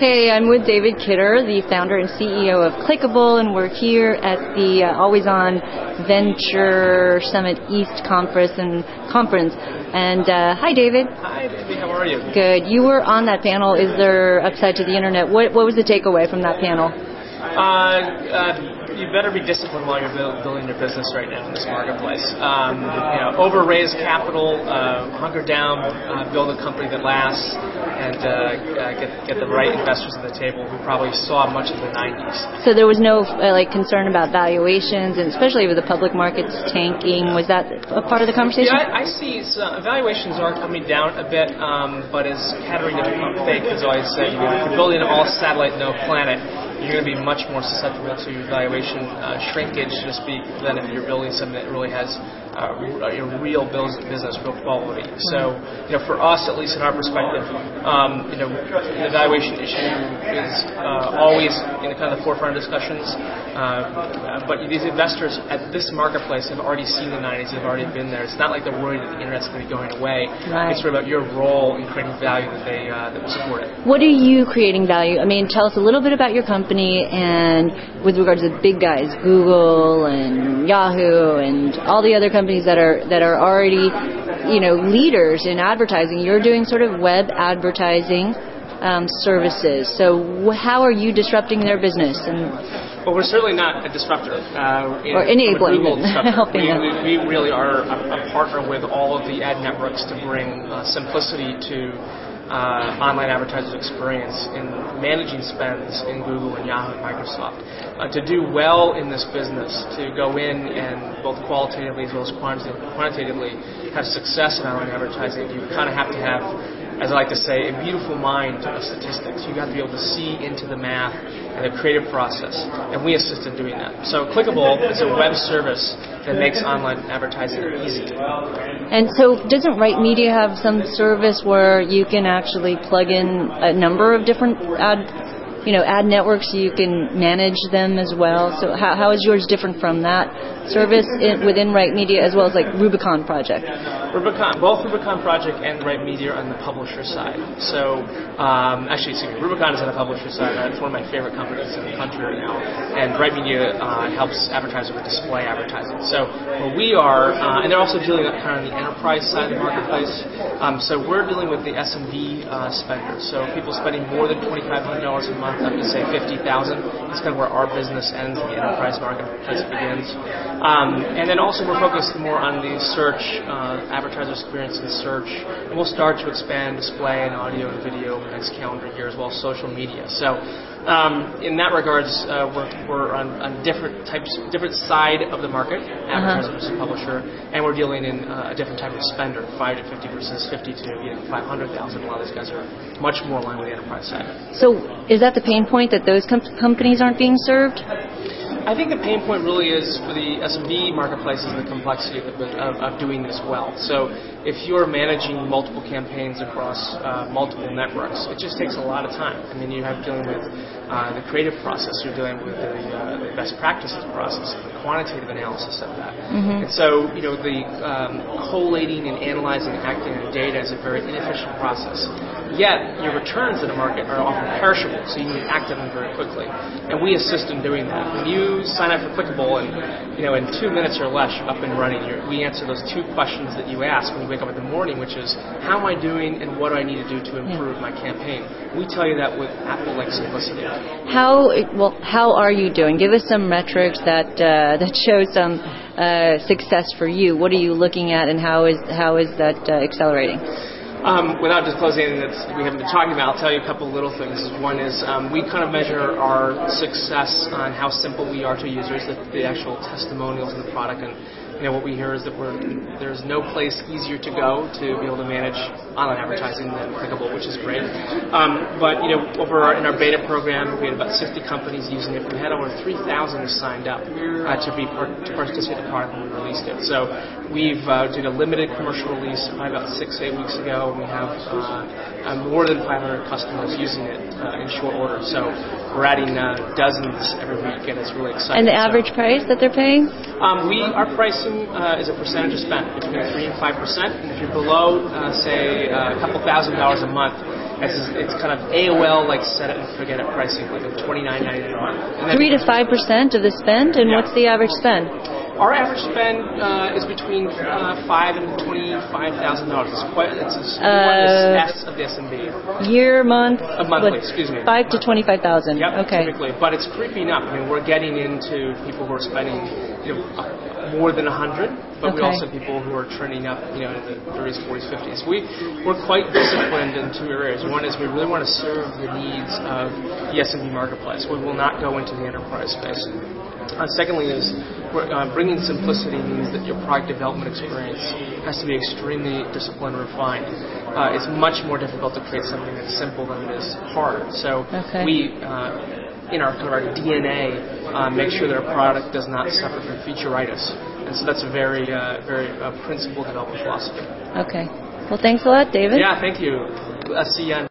Hey, I'm with David Kidder, the founder and CEO of Clickable, and we're here at the Always On Venture Summit East Conference. And hi, David. Hi, baby. How are you? Good. You were on that panel. Is there upside to the internet? What was the takeaway from that panel? You better be disciplined while you're building your business right now in this marketplace. Over-raise capital, hunker down, build a company that lasts, and get the right investors at the table who probably saw much of the 90s. So there was no concern about valuations, and especially with the public markets tanking. Was that a part of the conversation? Yeah, I see valuations are coming down a bit, but as catering to become fake, as I always say, if you're building an all-satellite, no planet, you're going to be much more susceptible to valuation shrinkage, so to speak, than if you're building something that really has real business, real quality. So, for us, at least in our perspective, the valuation issue is always in kind of the forefront of discussions. But these investors at this marketplace have already seen the 90s, they've already been there. It's not like they're worried that the internet's going to be going away. Right. It's sort of about your role in creating value that will support it. What are you creating value? I mean, tell us a little bit about your company and with regards to the big guys, Google and Yahoo and all the other companies that are already, leaders in advertising. You're doing sort of web advertising services. So how are you disrupting their business? Well, we're certainly not a disruptor. Or enabling them, helping them. We really are a partner with all of the ad networks to bring simplicity to online advertisers' experience in managing spends in Google and Yahoo and Microsoft. To do well in this business, to go in and both qualitatively as well as quantitatively have success in online advertising, you kind of have to have, as I like to say, a beautiful mind of statistics. You have to be able to see into the math and the creative process, and we assist in doing that. So Clickable is a web service that makes online advertising easy. And so doesn't Right Media have some service where you can actually plug in a number of different ad networks so you can manage them as well? So how is yours different from that service within Right Media as well as like Rubicon Project? Both Rubicon Project and Right Media are on the publisher side. So, Rubicon is on the publisher side. It's one of my favorite companies in the country right now. And Right Media helps advertisers with display advertising. So, where we are, and they're also dealing with kind of the enterprise side of the marketplace. So we're dealing with the SMB spenders. So people spending more than $2,500 a month up to say $50,000. That's kind of where our business ends and the enterprise marketplace begins. And then also we're focused more on the search, advertiser experience in search. And we'll start to expand display and audio and video in the next calendar year as well as social media. So in that regards, we're on different side of the market, advertiser versus publisher, and we're dealing in a different type of spender, 5 to 50 versus 50 to 500,000. A lot of these guys are much more aligned with the enterprise side. So is that the pain point that those companies aren't being served? I think the pain point really is for the SMB marketplace is the complexity of doing this well. So if you're managing multiple campaigns across multiple networks, it just takes a lot of time. I mean, you have dealing with the creative process, you're dealing with the best practices process, the quantitative analysis of that. Mm-hmm. And so, the collating and analyzing and acting on data is a very inefficient process. Yet, your returns in the market are often perishable, so you need to act on them very quickly. And we assist in doing that. When you sign up for Clickable and, in 2 minutes or less, you're up and running. We answer those 2 questions that you ask when you wake up in the morning, which is, how am I doing and what do I need to do to improve my campaign? We tell you that with Apple-like simplicity. How are you doing? Give us some metrics that show some success for you. What are you looking at and how is that accelerating? Without disclosing anything that we haven't been talking about, I'll tell you a couple of little things. One is we kind of measure our success on how simple we are to users, the actual testimonials in the product. And what we hear is that there's no place easier to go to be able to manage online advertising than Clickable, which is great. But in our beta program, we had about 60 companies using it. We had over 3,000 who signed up to participate in the product when we released it. So we've did a limited commercial release probably about 6-8 weeks ago. We have more than 500 customers using it in short order. So we're adding dozens every week, and it's really exciting. And the average price that they're paying? Our pricing is a percentage of spend between 3 and 5%. And if you're below, say, a couple $1,000s a month, It's kind of AOL like set it and forget it pricing, like a $29.99 a month. 3 to 5% of the spend, and what's the average spend? Our average spend is between $5,000 and $25,000. It's as of the SMB. Year, month? Monthly, excuse me. 5 to 25,000. Yep, okay. typically. But it's creeping up. I mean, we're getting into people who are spending, more than 100, but we also have people who are trending up, in the 30s, 40s, 50s. We're quite disciplined in two areas. One is we really want to serve the needs of the SMB marketplace. We will not go into the enterprise space. Secondly is bringing simplicity means that your product development experience has to be extremely disciplined and refined. It's much more difficult to create something that's simple than it is hard. So we, in our DNA, make sure that our product does not suffer from featureitis. And so that's a very principled development philosophy. Okay. Well, thanks a lot, David. Yeah, thank you. See you on